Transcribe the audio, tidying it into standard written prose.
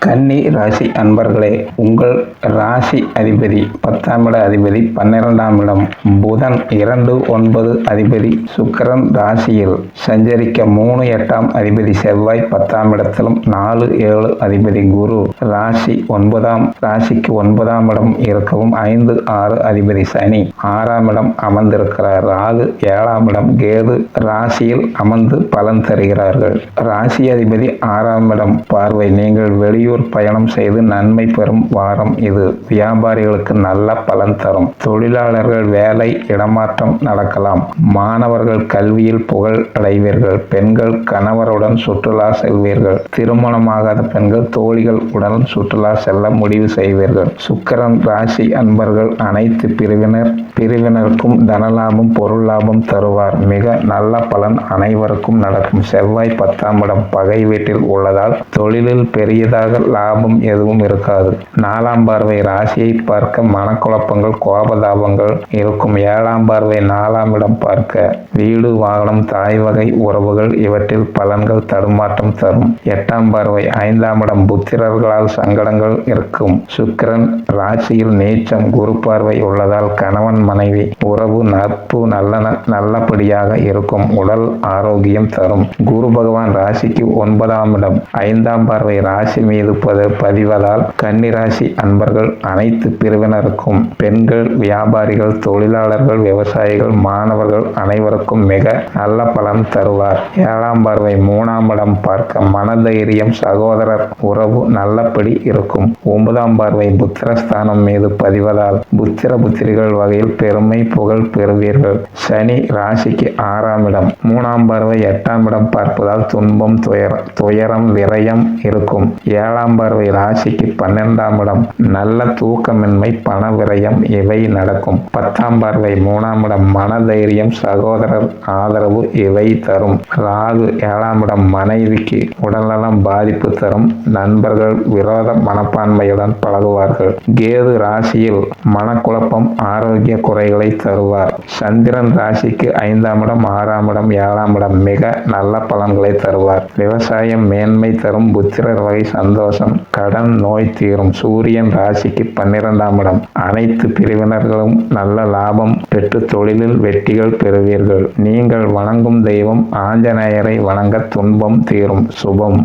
கன்னி ராசி அன்பர்களே, உங்கள் ராசி அதிபதி 10ஆம் இட அதிபதி 12ஆம் இடம் புதன் 2, 9 அதிபதி சுக்கிரன் ராசியில் சஞ்சரிக்க 3, 8ஆம் அதிபதி செவ்வாய் 10ஆம் இடத்திலும் 4, 7 அதிபதி குரு ராசிக்கு 9ஆம் இடம் இருக்கவும் 5, 6 அதிபதி சனி 6ஆம் இடம் அமர்ந்திருக்கிறார். ராகு 7ஆம் இடம் கேது ராசியில் அமர்ந்து பலன் தருகிறார்கள். ராசி அதிபதி 6ஆம் இடம் பார்வை. நீங்கள் வெளியூர் பயணம் செய்து நன்மை பெறும் வாரம் இது. வியாபாரிகளுக்கு நல்ல பலன் தரும். தொழிலாளர்கள் வேலை இடமாற்றம் நடக்கலாம். மாணவர்கள் கல்வியில் புகழ் அடைவீர்கள். பெண்கள் கணவருடன் சுற்றுலா செல்வீர்கள். திருமணமாகாத பெண்கள் தோழிகள் உடன் சுற்றுலா செல்ல முடிவு செய்வீர்கள். சுக்கிரன் ராசி அன்பர்கள் அனைத்து பிரிவினருக்கும் தனலாபம் பொருள் லாபம் தருவார். மிக நல்ல பலன் அனைவருக்கும் நடக்கும். செவ்வாய் 10ஆம் இடம் பகை வீட்டில் உள்ளதால் தொழிலில் பெரியதாக லாபம் எதுவும் இருக்காது. 4ஆம் பார்வை ராசியை பார்க்க மனக்குழப்பங்கள் கோபதாபங்கள் இருக்கும். 7ஆம் பார்வை 4ஆம் இடம் பார்க்க வீடு வாகனம் தாய் வகை உறவுகள் இவற்றில் பலன்கள் தடுமாற்றம் தரும். 8ஆம் பார்வை 5ஆம் இடம் புத்திரர்களால் சங்கடங்கள் இருக்கும். சுக்கிரன் ராசியில் நீச்சம் குரு பார்வை உள்ளதால் கணவன் மனைவி உறவு நட்பு நல்லபடியாக இருக்கும். உடல் ஆரோக்கியம் தரும். குரு பகவான் ராசிக்கு 9ஆம் இடம் 5ஆம் பார்வை ராசி மீது பதிவதால் கன்னிராசி அன்பர்கள் அனைத்து பிரிவினருக்கும் பெண்கள் வியாபாரிகள் தொழிலாளர்கள் விவசாயிகள் மாணவர்கள் அனைவருக்கும் மிக நல்ல பலன் தருவார். 7ஆம் பார்வை 3ஆம் இடம் பார்க்க மனதைரியம் சகோதரர் உறவு நல்லபடி இருக்கும். 9ஆம் பார்வை புத்திரஸ்தானம் மீது பதிவதால் புத்திரிகள் வகையில் பெருமை புகழ் பெறுவீர்கள். சனி ராசிக்கு 6ஆம் இடம் 3ஆம் பார்வை 8ஆம் இடம் பார்ப்பதால் துன்பம் துயரம் விரயம் இருக்கும். 7ஆம் பார்வை ராசிக்கு 12ஆம் இடம் நல்ல தூக்கமின்மை பண விரயம் இவை நடக்கும். 10ஆம் பார்வை 3ஆம் இடம் மனதைரியம் சகோதரர் ஆதரவு இவை தரும். ராகு 7ஆம் இடம் மனைவிக்கு உடல்நலம் பாதிப்பு தரும். நண்பர்கள் விரோத மனப்பான்மையுடன் பழகுவார்கள். கேது ராசியில் மனக்குழப்பம் ஆரோக்கிய குறைகளை தருவார். சந்திரன் ராசிக்கு 5ஆம் இடம் 6ஆம் இடம் 7ஆம் இடம் மிக நல்ல பலன்களை தருவார். விவசாயம் மேன்மை தரும். புத்திரர் வகை சந்தோஷம் கடன் நோய் தீரும். சூரியன் ராசிக்கு 12ஆம் இடம் அனைத்து பிரிவினர்களும் நல்ல லாபம் பெற்று தொழிலில் வெற்றிகள் பெறுவீர்கள். நீங்கள் வணங்கும் தெய்வம் ஆஞ்சநேயரை வணங்க துன்பம் தீரும். சுபம்.